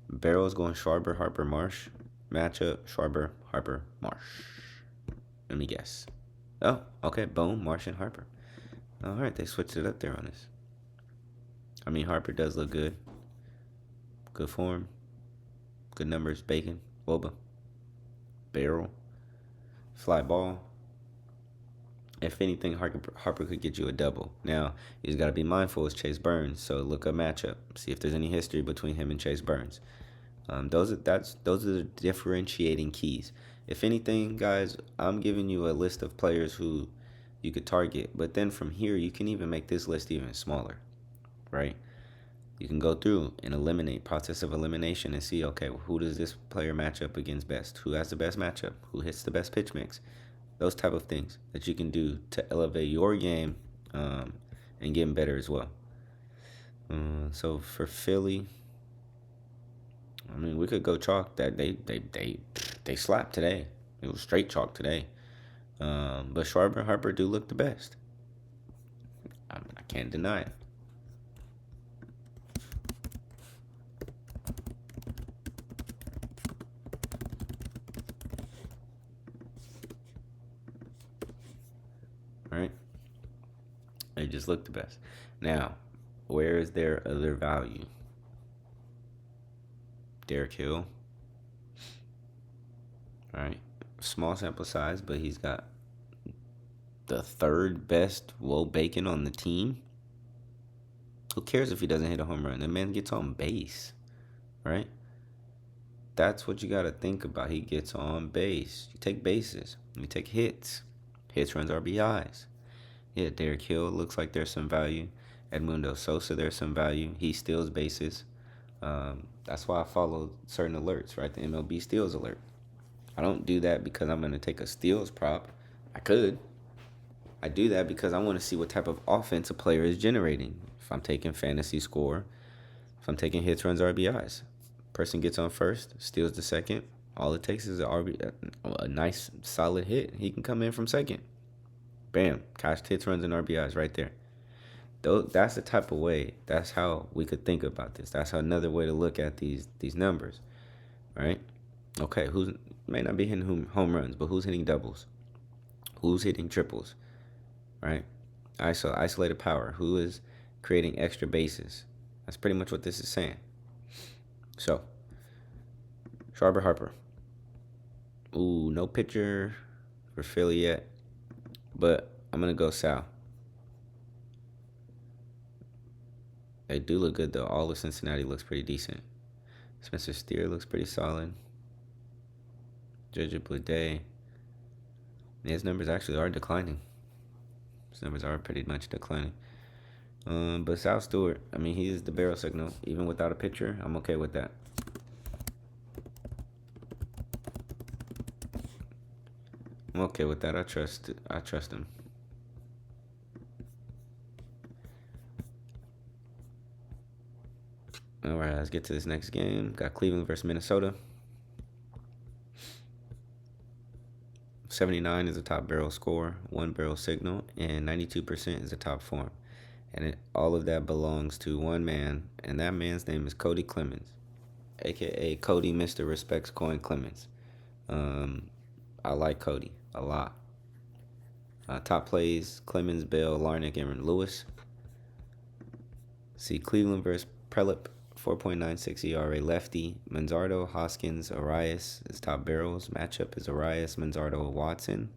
Barrels going Schwarber, Harper, Marsh. Matchup Schwarber, Harper, Marsh. Let me guess. Oh, okay. Boom, Marsh and Harper. All right, they switched it up there on us. I mean, Harper does look good. Good form. Good numbers. Bacon. Boba. Barrel. Fly ball. If anything, Harper could get you a double. Now, you just got to be mindful it's Chase Burns. So look up matchup. See if there's any history between him and Chase Burns. Those are the differentiating keys. If anything, guys, I'm giving you a list of players who you could target. But then from here, you can even make this list even smaller, right? You can go through and eliminate, process of elimination, and see, okay, well, who does this player match up against best? Who has the best matchup? Who hits the best pitch mix? Those type of things that you can do to elevate your game and get better as well. So for Philly, I mean, we could go chalk. That they slapped today. It was straight chalk today. But Schwarber and Harper do look the best. I can't deny it. Right? They just look the best. Now, where is their other value? Derek Hill. All right. Small sample size, but he's got the third best low bacon on the team. Who cares if he doesn't hit a home run? The man gets on base, right? That's what you got to think about. He gets on base. You take bases. You take hits. Hits, runs, RBIs. Yeah, Derek Hill looks like there's some value. Edmundo Sosa, there's some value. He steals bases. That's why I follow certain alerts, right? The MLB steals alert. I don't do that because I'm going to take a steals prop. I could. I do that because I want to see what type of offense a player is generating. If I'm taking fantasy score, if I'm taking hits, runs, RBIs. Person gets on first, steals the second. All it takes is a nice, solid hit. He can come in from second. Bam. Cashed hits, runs, and RBIs right there. That's the type of way. That's how we could think about this. That's another way to look at these numbers, right? Okay, who may not be hitting home runs, but who's hitting doubles? Who's hitting triples, right? Isolated power. Who is creating extra bases? That's pretty much what this is saying. So, Schwarber Harper. Ooh, no pitcher for Philly yet, but I'm going to go Sal. They do look good, though. All of Cincinnati looks pretty decent. Spencer Steer looks pretty solid. Judge Blade. His numbers actually are declining. His numbers are pretty much declining. But South Stewart, I mean, he is the barrel signal. Even without a pitcher, I'm okay with that. I'm okay with that. I trust him. All right, let's get to this next game. Got Cleveland versus Minnesota. 79 is the top barrel score, 1 barrel signal, and 92% is the top form. And all of that belongs to one man, and that man's name is Cody Clemens, a.k.a. Cody Mr. Respects Coin Clemens. I like Cody a lot. Top plays, Clemens, Bell, Larnach, and Lewis. See, Cleveland versus Prelip, 4.96 ERA lefty. Manzardo, Hoskins, Arias is top barrels. Matchup is Arias, Manzardo, Watson.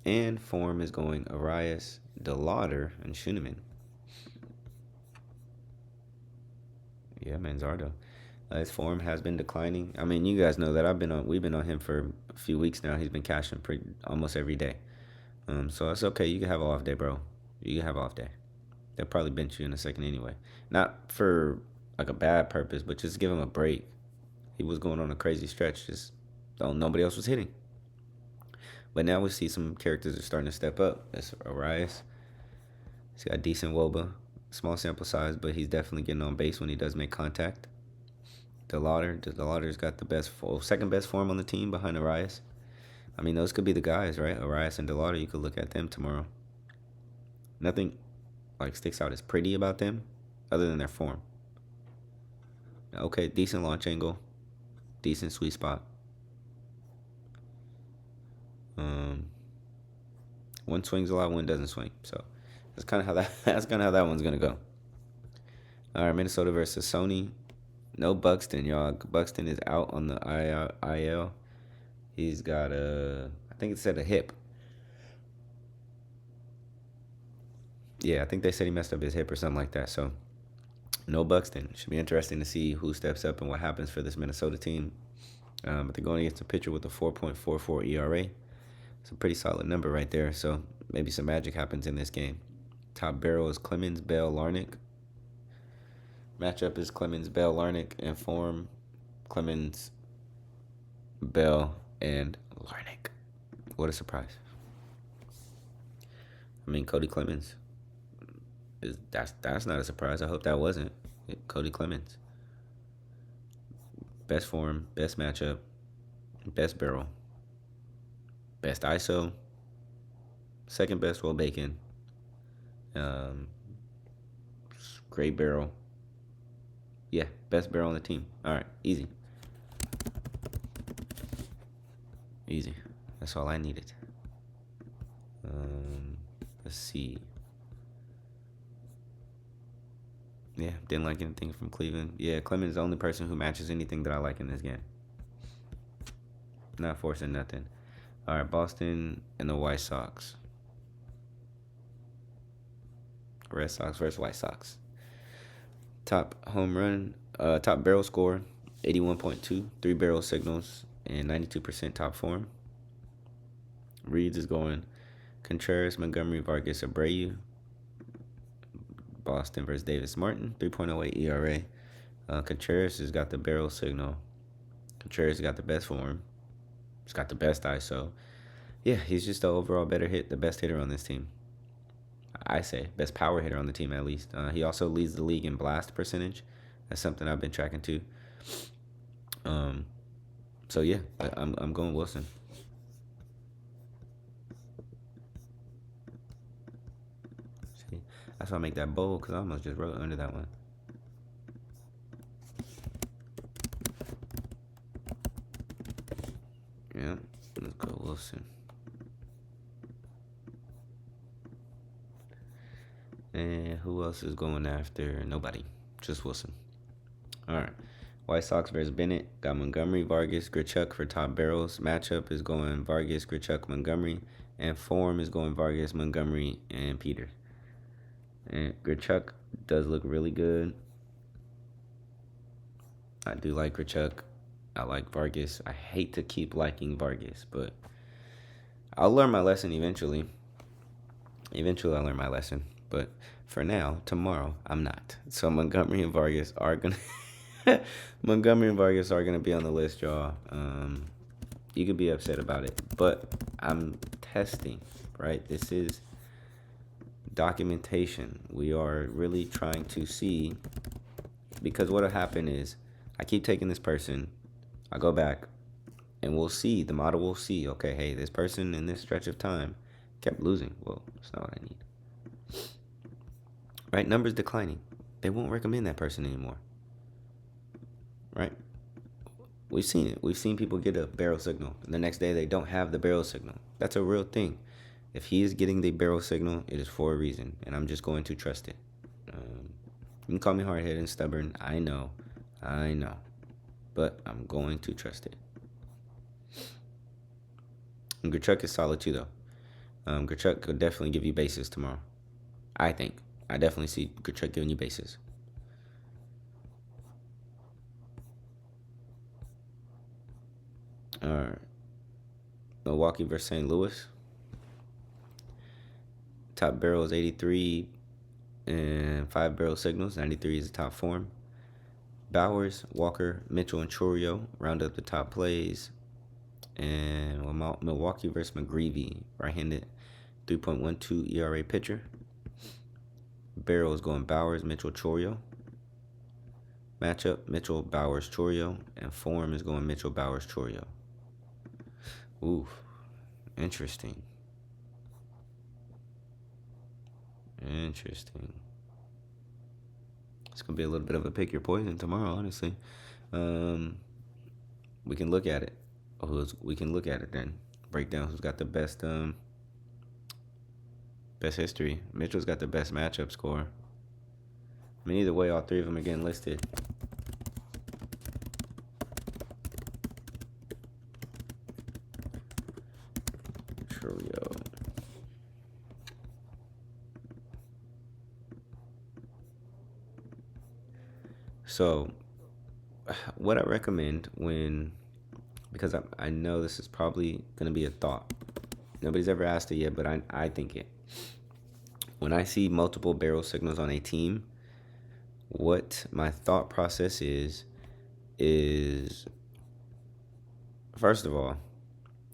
And form is going Arias, DeLauder, and Schuneman. Yeah, Manzardo. His form has been declining. I mean, you guys know that we've been on him for a few weeks now. He's been cashing almost every day. So it's okay. You can have an off day, bro. You can have an off day. They'll probably bench you in a second anyway. Not for like a bad purpose, but just give him a break. He was going on a crazy stretch. Just nobody else was hitting. But now we see some characters are starting to step up. That's Arias. He's got decent WOBA. Small sample size, but he's definitely getting on base when he does make contact. DeLauder's got the second best form on the team behind Arias. I mean, those could be the guys, right? Arias and DeLauder, you could look at them tomorrow. Nothing like sticks out as pretty about them other than their form. Okay, decent launch angle, decent sweet spot. One swings a lot, one doesn't swing. So that's kind of how that one's gonna go. All right, Minnesota versus Sony. No Buxton, y'all. Buxton is out on the IL. He's got I think it said a hip. Yeah, I think they said he messed up his hip or something like that. So no Buxton. Should be interesting to see who steps up and what happens for this Minnesota team. But they're going against a pitcher with a 4.44 ERA. It's a pretty solid number right there. So maybe some magic happens in this game. Top barrel is Clemens, Bell, Larnick. Matchup is Clemens, Bell, Larnick, and form Clemens, Bell, and Larnick. What a surprise. I mean, Cody Clemens. That's not a surprise. I hope that wasn't. Cody Clemens. Best form, best matchup, best barrel, best ISO, second best Will Bacon, great barrel. Yeah, best barrel on the team. All right, easy. Easy. That's all I needed. Let's see. Yeah, didn't like anything from Cleveland. Yeah, Clemens is the only person who matches anything that I like in this game. Not forcing nothing. All right, Boston and the White Sox. Red Sox versus White Sox. Top barrel score, 81.2, 3 barrel signals, and 92% top form. Reeds is going Contreras, Montgomery, Vargas, Abreu. Boston versus Davis Martin, 3.08 ERA. Contreras has got the barrel signal. Contreras got the best form. He's got the best ISO. Yeah, he's just the overall the best hitter on this team. I say best power hitter on the team at least. He also leads the league in blast percentage. That's something I've been tracking too. So yeah, I'm going Wilson. See, that's why I make that bold because I almost just wrote under that one. Yeah, let's go Wilson. And who else is going after? Nobody. Just Wilson. All right. White Sox versus Bennett. Got Montgomery, Vargas, Grichuk for top barrels. Matchup is going Vargas, Grichuk, Montgomery. And form is going Vargas, Montgomery, and Peter. And Grichuk does look really good. I do like Grichuk. I like Vargas. I hate to keep liking Vargas, but I'll learn my lesson eventually. Eventually, I'll learn my lesson. But for now, tomorrow, I'm not. So Montgomery and Vargas are gonna be on the list, y'all. You could be upset about it, but I'm testing, right? This is documentation. We are really trying to see, because what'll happen is I keep taking this person, I go back, and we'll see, the model will see, okay, hey, this person in this stretch of time kept losing. Well, that's not what I need. Right? Numbers declining. They won't recommend that person anymore. Right? We've seen it. We've seen people get a barrel signal, and the next day they don't have the barrel signal. That's a real thing. If he is getting the barrel signal, it is for a reason, and I'm just going to trust it. You can call me hard-headed and stubborn. I know. I know. But I'm going to trust it. And Grichuk is solid too, though. Grichuk could definitely give you bases tomorrow. I think. I definitely see Grichuk giving you bases. All right. Milwaukee versus St. Louis. Top barrel is 83 and 5 barrel signals. 93 is the top form. Bowers, Walker, Mitchell, and Chorio round up the top plays. And Milwaukee versus McGreevy, right-handed, 3.12 ERA pitcher. Barrel is going Bowers, Mitchell, Chorio. Matchup, Mitchell, Bowers, Chorio. And form is going Mitchell, Bowers, Chorio. Oof. Interesting. It's going to be a little bit of a pick your poison tomorrow, honestly. We can look at it. We can look at it then. Break down who's got the best history. Mitchell's got the best matchup score. I mean, either way, all three of them are getting listed. Trio. So, what I recommend because I know this is probably going to be a thought. Nobody's ever asked it yet, but I think it. When I see multiple barrel signals on a team, what my thought process is first of all,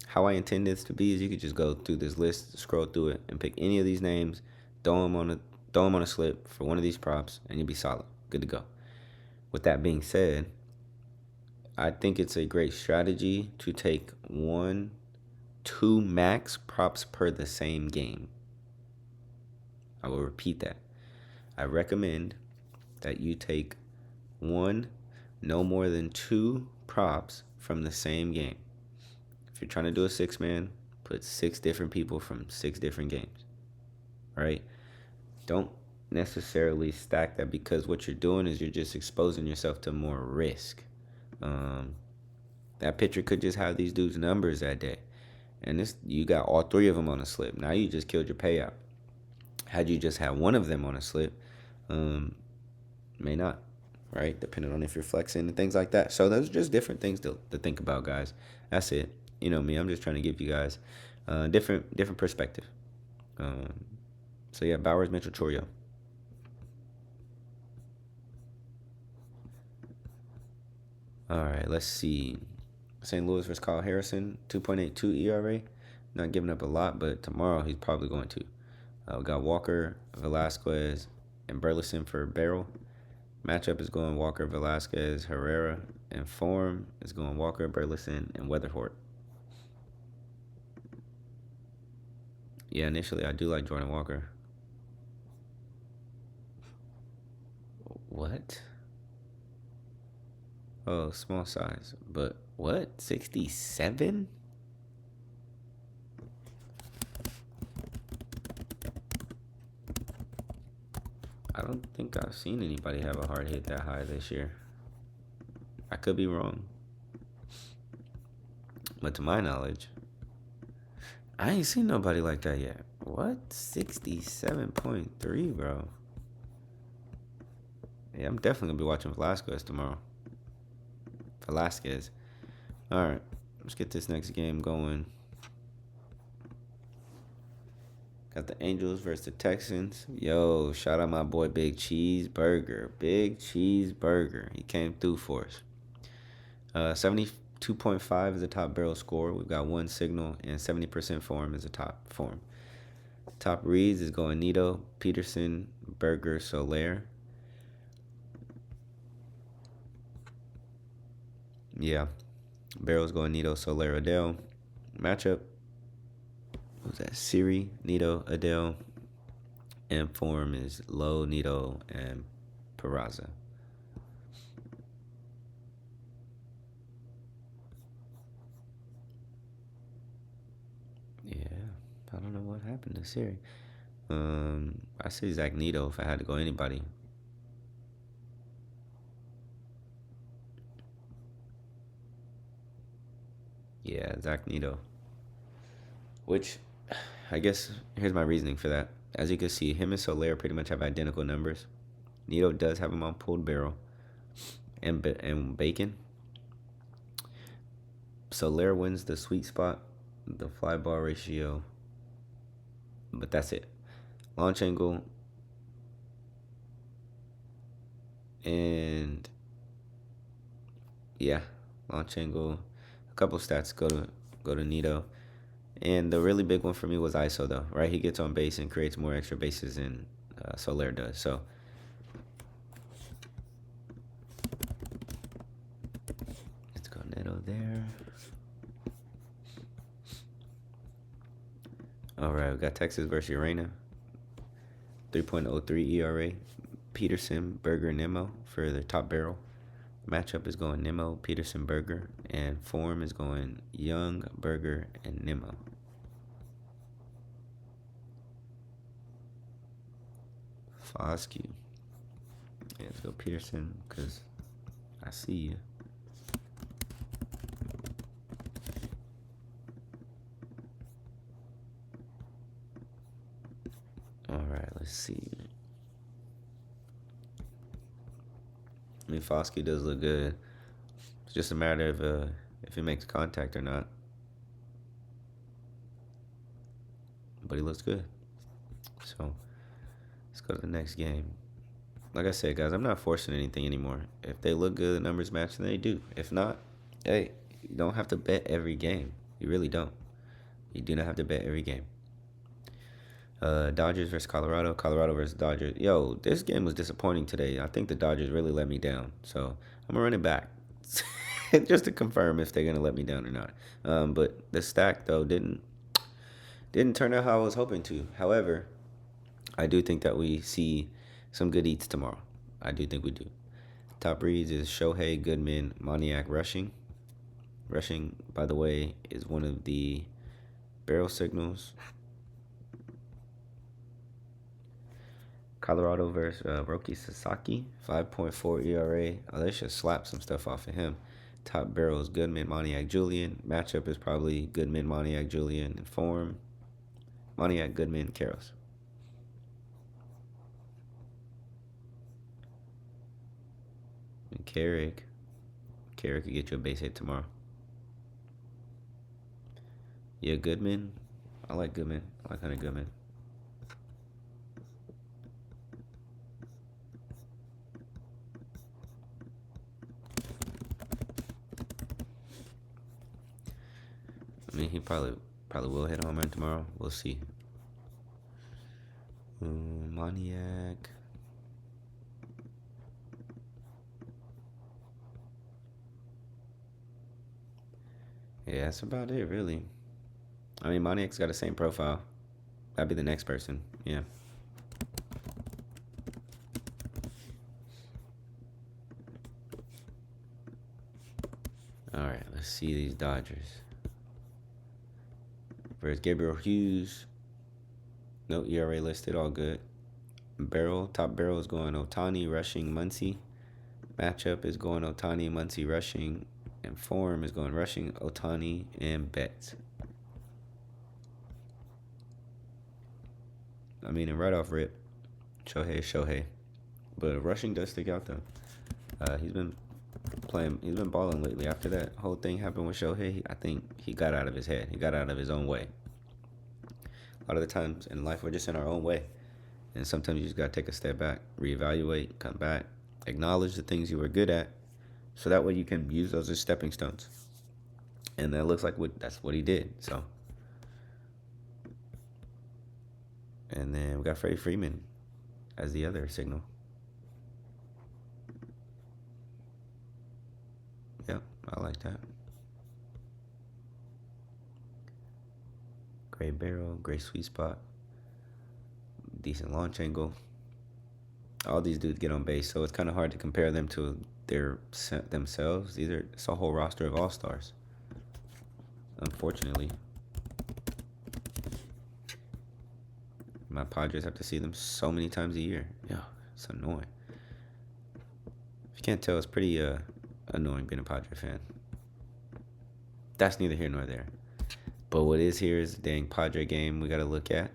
how I intend this to be is you could just go through this list, scroll through it, and pick any of these names, throw them on a slip for one of these props, and you'll be solid, good to go. With that being said, I think it's a great strategy to take 2 max props per the same game. I will repeat that. I recommend that you take no more than 2 props from the same game. If you're trying to do a 6-man, put 6 different people from 6 different games. All right? Don't necessarily stack that, because what you're doing is you're just exposing yourself to more risk. That pitcher could just have these dudes' numbers that day, and you got all 3 of them on a slip. Now you just killed your payout. Had you just had one of them on a slip, may not, right? Depending on if you're flexing and things like that. So those are just different things to think about, guys. That's it. You know me, I'm just trying to give you guys different perspective. So yeah, Bowers, Mitchell, Chorio. All right, let's see. St. Louis versus Kyle Harrison, 2.82 ERA. Not giving up a lot, but tomorrow he's probably going to. We got Walker, Velasquez, and Burleson for barrel. Matchup is going Walker, Velasquez, Herrera, and form is going Walker, Burleson, and Weatherford. Yeah, initially I do like Jordan Walker. What? Oh, small size. But what? 67? I don't think I've seen anybody have a hard hit that high this year. I could be wrong. But to my knowledge, I ain't seen nobody like that yet. What? 67.3, bro. Yeah, I'm definitely going to be watching Velasquez tomorrow. Velasquez. All right, let's get this next game going. Got the Angels versus the Texans. Yo, shout out my boy Big Cheeseburger. Big Cheeseburger. He came through for us. 72.5 is the top barrel score. We've got 1 signal, and 70% form is the top form. Top reads is going Nito, Peterson, Berger, Soler. Yeah. Barrel's going Nito, Soler, Adele. Matchup. Who's that? Siri, Nito, Adele. And form is Low, Nito, and Peraza. Yeah. I don't know what happened to Siri. I say Zach Nito if I had to go anybody. Yeah, Zach Neto. Which, I guess, here's my reasoning for that. As you can see, him and Soler pretty much have identical numbers. Neto does have him on pulled barrel and bacon. Soler wins the sweet spot, the fly ball ratio, but that's it. Launch angle and yeah, launch angle. A couple stats go to Neto. And the really big one for me was ISO though, right? He gets on base and creates more extra bases than Soler does. So let's go Neto there. All right, we got Texas versus Urena. 3.03 ERA. Peterson, Berger, Nimmo for the top barrel. Matchup is going Nimmo, Peterson, Berger, and form is going Young, Berger, and Nimmo. Foscue. Yeah, let's go Peterson because I see you. All right, let's see. I mean, Foscue does look good. It's just a matter of if he makes contact or not. But he looks good. So let's go to the next game. Like I said, guys, I'm not forcing anything anymore. If they look good, the numbers match, then they do. If not, hey, you don't have to bet every game. You really don't. You do not have to bet every game. Dodgers versus Colorado. Colorado versus Dodgers. Yo, this game was disappointing today. I think the Dodgers really let me down. So I'm going to run it back. Just to confirm if they're going to let me down or not. But the stack, though, didn't turn out how I was hoping to. However, I do think that we see some good eats tomorrow. I do think we do. Top reads is Shohei, Goodman, Moniak rushing. Rushing, by the way, is one of the barrel signals. Colorado versus Roki Sasaki, 5.4 ERA. Oh, they should slap some stuff off of him. Top barrel is Goodman, Moniak, Julian. Matchup is probably Goodman, Moniak, Julian in form. Moniak, Goodman, Karros. And Carrick could get you a base hit tomorrow. Yeah, Goodman. I like Goodman. I like Hunter Goodman. I mean, he probably will hit a home run tomorrow. We'll see. Moniak. Yeah, that's about it, really. I mean, Moniak's got the same profile. That'd be the next person. Yeah. All right, let's see these Dodgers. Versus Gabriel Hughes. No ERA listed, all good. Top barrel is going Ohtani, rushing Muncy. Matchup is going Ohtani, Muncy, rushing. And form is going rushing Ohtani and Betts. I mean, and right off rip, Shohei. But rushing does stick out though. He's been balling lately. After that whole thing happened with Shohei, I think he got out of his head. He got out of his own way. A lot of the times in life, we're just in our own way. And sometimes you just got to take a step back, reevaluate, come back, acknowledge the things you were good at, so that way you can use those as stepping stones. And that looks like that's what he did. So, and then we got Freddie Freeman as the other signal. Yep, I like that. Great barrel, great sweet spot, decent launch angle. All these dudes get on base, so it's kind of hard to compare them to themselves. It's a whole roster of all-stars. Unfortunately, my Padres have to see them so many times a year. Yeah, it's annoying. If you can't tell, it's pretty annoying being a Padre fan. That's neither here nor there. But what is here is the dang Padre game we got to look at.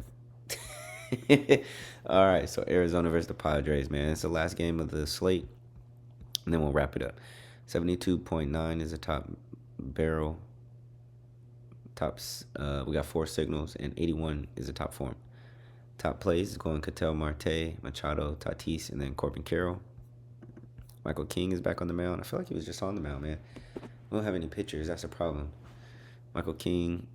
All right, so Arizona versus the Padres, man. It's the last game of the slate, and then we'll wrap it up. 72.9 is the top barrel. We got 4 signals, and 81 is the top form. Top plays is going Cattell Marte, Machado, Tatis, and then Corbin Carroll. Michael King is back on the mound. I feel like he was just on the mound, man. We don't have any pitchers. That's a problem. Michael King,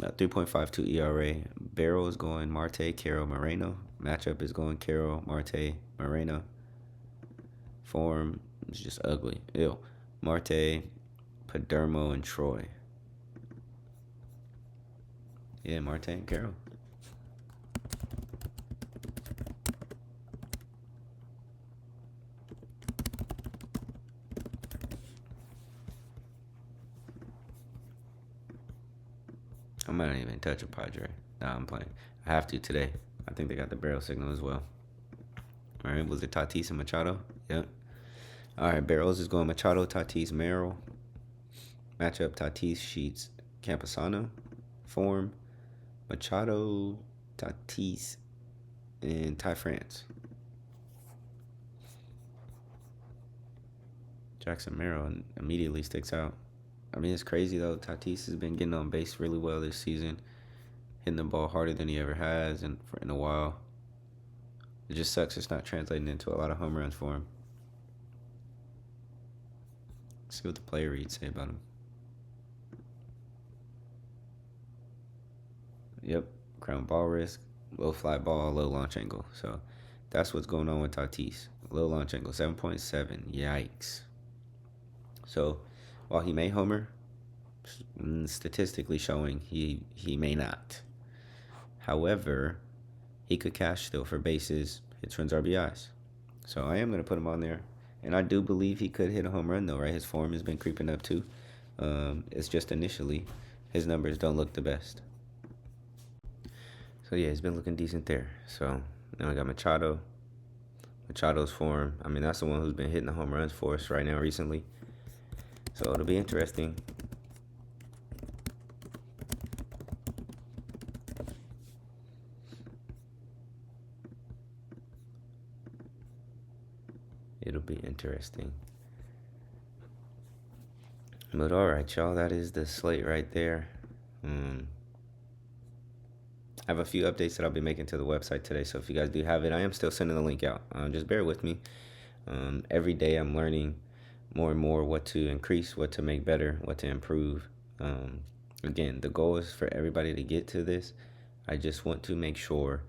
3.52 ERA. Barrel is going Marte, Carroll, Moreno. Matchup is going Carroll, Marte, Moreno. Form is just ugly. Ew. Marte, Padermo, and Troy. Yeah, Marte and Carroll. I might not even touch a Padre. Nah, I'm playing. I have to today. I think they got the barrel signal as well. All right, was it Tatis and Machado? Yep. All right, barrels is going Machado, Tatis, Merrill. Matchup, Tatis, Sheets, Campusano. Form, Machado, Tatis, and Ty France. Jackson Merrill immediately sticks out. I mean, it's crazy, though. Tatis has been getting on base really well this season, hitting the ball harder than he ever has in a while. It just sucks it's not translating into a lot of home runs for him. Let's see what the player reads say about him. Yep, ground ball risk, low fly ball, low launch angle. So that's what's going on with Tatis. Low launch angle, 7.7. Yikes. So while he may homer, statistically showing he may not. However, he could cash still for bases, hits, runs, RBIs. So I am going to put him on there. And I do believe he could hit a home run, though, right? His form has been creeping up, too. It's just initially his numbers don't look the best. So, yeah, he's been looking decent there. So, now I got Machado. Machado's form, I mean, that's the one who's been hitting the home runs for us right now recently. So, it'll be interesting. It'll be interesting. But all right, y'all, that is the slate right there. I have a few updates that I'll be making to the website today, so if you guys do have it, I am still sending the link out. Just bear with me. Every day I'm learning more and more what to increase, what to make better, what to improve. Again, the goal is for everybody to get to this. I just want to make sure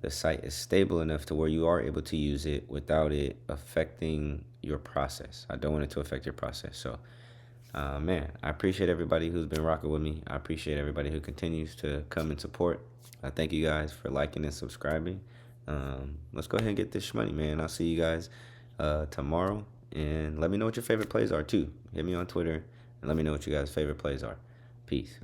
the site is stable enough to where you are able to use it without it affecting your process. I don't want it to affect your process. So, man, I appreciate everybody who's been rocking with me. I appreciate everybody who continues to come and support. I thank you guys for liking and subscribing. Let's go ahead and get this money, man. I'll see you guys tomorrow. And let me know what your favorite plays are, too. Hit me on Twitter and let me know what you guys' favorite plays are. Peace.